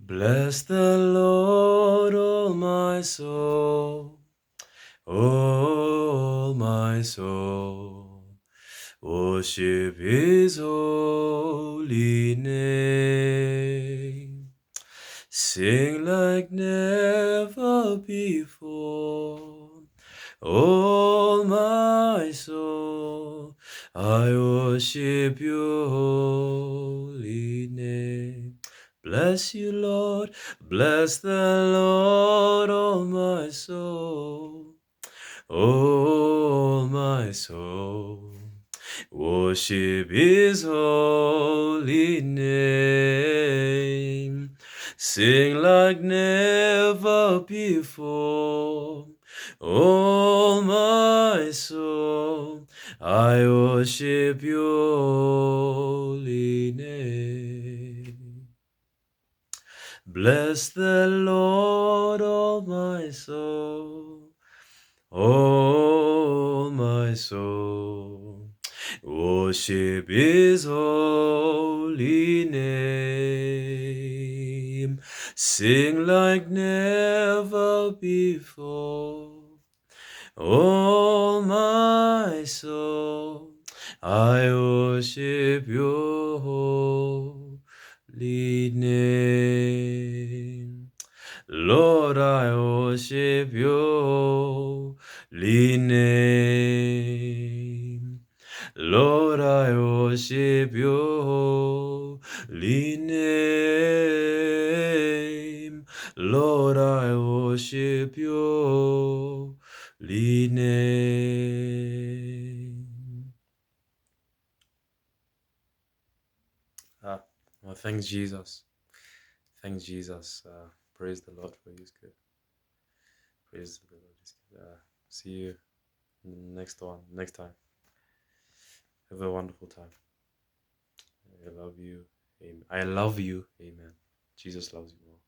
Bless the Lord, all my soul, all my soul. Worship His holy name. Sing like never before. All my soul, I worship your holy name. Bless you, Lord. Bless the Lord, all my soul. Oh, my soul, worship His holy name. Sing like never before. Oh, my soul, I worship your holy name. Bless the Lord, all my soul. Oh, my soul, worship His holy name. Sing like never before. Oh, my soul, I worship your holy name. Lord, I worship your holy name. Lord, I worship your holy name. Lord, I worship your holy name. Well, thanks, Jesus. Thanks, Jesus. Praise the Lord for His good. Praise the Lord. See you next time. Have a wonderful time. I love you. Amen. I love you. Amen. Jesus loves you more.